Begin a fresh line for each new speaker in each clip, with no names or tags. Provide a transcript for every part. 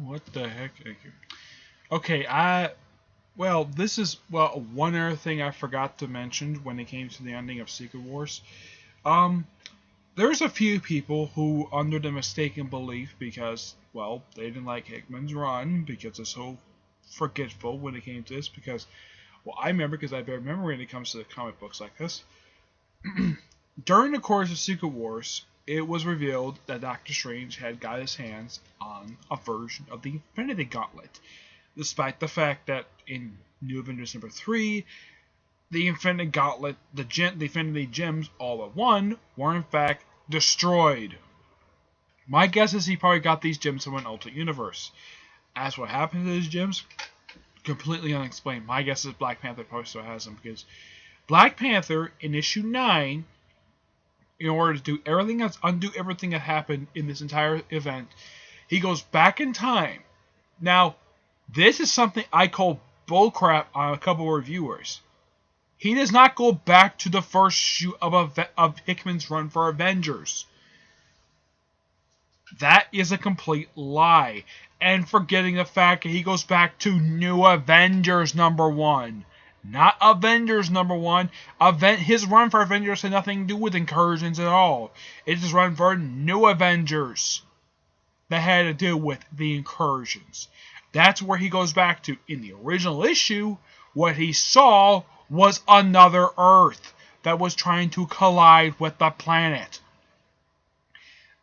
What the heck? Okay, well, this is one other thing I forgot to mention when it came to the ending of Secret Wars. Um, there's a few people who, under the mistaken belief, because they didn't like Hickman's run because it's so forgetful when it came to this. Because I remember because I have better memory when it comes to comic books like this. During the course of Secret Wars, it was revealed that Doctor Strange had got his hands on a version of the Infinity Gauntlet, despite the fact that in New Avengers number 3, the Infinity Gauntlet, the Infinity Gems, all at one, were in fact destroyed. My guess is he probably got these gems from an alternate universe. As what happened to these gems, completely unexplained. My guess is Black Panther probably still has them because Black Panther in issue 9, in order to do everything else, undo everything that happened in this entire event, he goes back in time. Now, this is something I call bullcrap on a couple of reviewers. He does not go back to the first shoot of Hickman's run for Avengers. That is a complete lie. And forgetting the fact that he goes back to New Avengers #1. Not Avengers #1. His run for Avengers had nothing to do with incursions at all. It's his run for New Avengers that had to do with the incursions. That's where he goes back to. In the original issue, what he saw was another Earth that was trying to collide with the planet.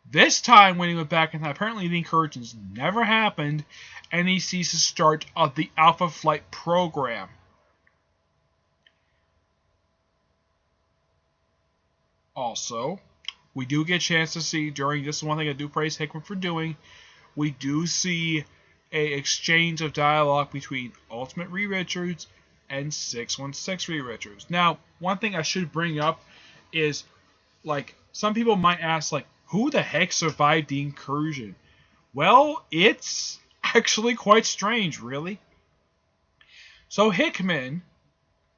This time, when he went back in time, apparently the incursions never happened, and he sees the start of the Alpha Flight program. Also, we do get a chance to see during this one thing I do praise Hickman for doing. We do see a exchange of dialogue between Ultimate Reed Richards and 616 Reed Richards. Now, one thing I should bring up is, some people might ask, who the heck survived the incursion? Well, it's actually quite strange, really. So Hickman,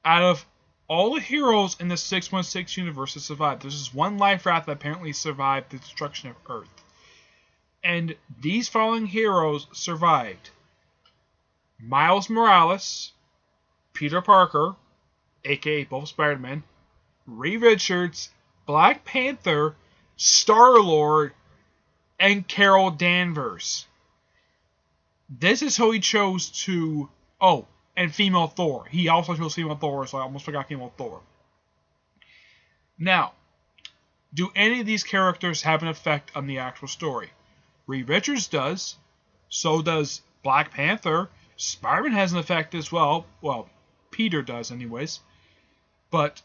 out of all the heroes in the 616 universe that survived, there's this one life raft that apparently survived the destruction of Earth. And these following heroes survived: Miles Morales, Peter Parker, aka both Spider-Man, Reed Richards, Black Panther, Star-Lord, and Carol Danvers. This is who he chose to... Oh, and female Thor. He also chose female Thor, so I almost forgot female Thor. Now, do any of these characters have an effect on the actual story? Reed Richards does. So does Black Panther. Spider-Man has an effect as well. Well, Peter does anyways. But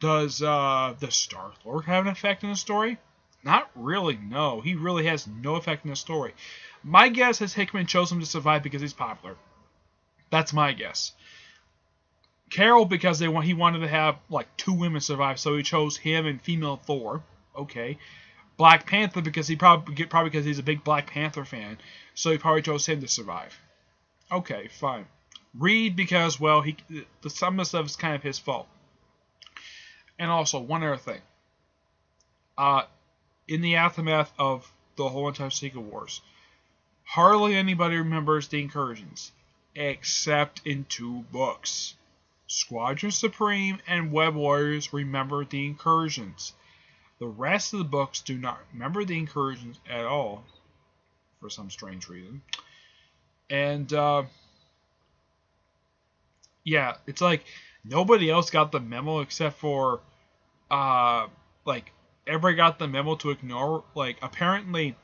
does the Star-Lord have an effect in the story? Not really, no. He really has no effect in the story. My guess is Hickman chose him to survive because he's popular. That's my guess. Carol, because he wanted to have 2 women survive, so he chose him and female Thor. Okay. Black Panther, because probably because he's a big Black Panther fan, so he probably chose him to survive. Okay, fine. Reed, because some of the stuff is kind of his fault. And also, one other thing. In the aftermath of the whole entire Secret Wars, hardly anybody remembers the incursions, except in 2 books. Squadron Supreme and Web Warriors remember the incursions. The rest of the books do not remember the incursions at all, for some strange reason. And, yeah, it's like nobody else got the memo except for, everybody got the memo to ignore, apparently.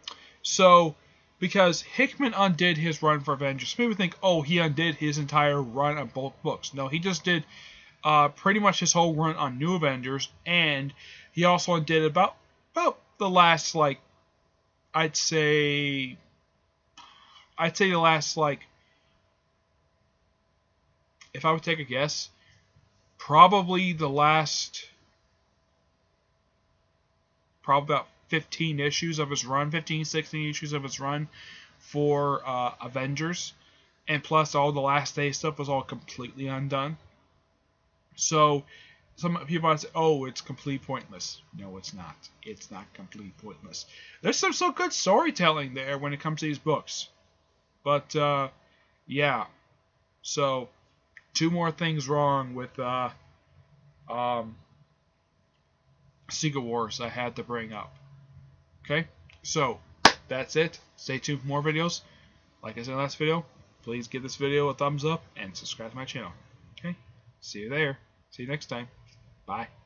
So, because Hickman undid his run for Avengers, people think, oh, he undid his entire run on both books. No, he just did pretty much his whole run on New Avengers, and he also undid about the last, I'd say the last, if I would take a guess, probably about 15 issues of his run, 15, 16 issues of his run for Avengers. And plus all the Last Day stuff was all completely undone. So some people might say, "Oh, it's complete pointless." No, it's not. It's not complete pointless. There's some so good storytelling there when it comes to these books. But yeah. So 2 more things wrong with Secret Wars I had to bring up. Okay, so that's it. Stay tuned for more videos. Like I said in the last video, please give this video a thumbs up and subscribe to my channel. Okay, see you there. See you next time. Bye.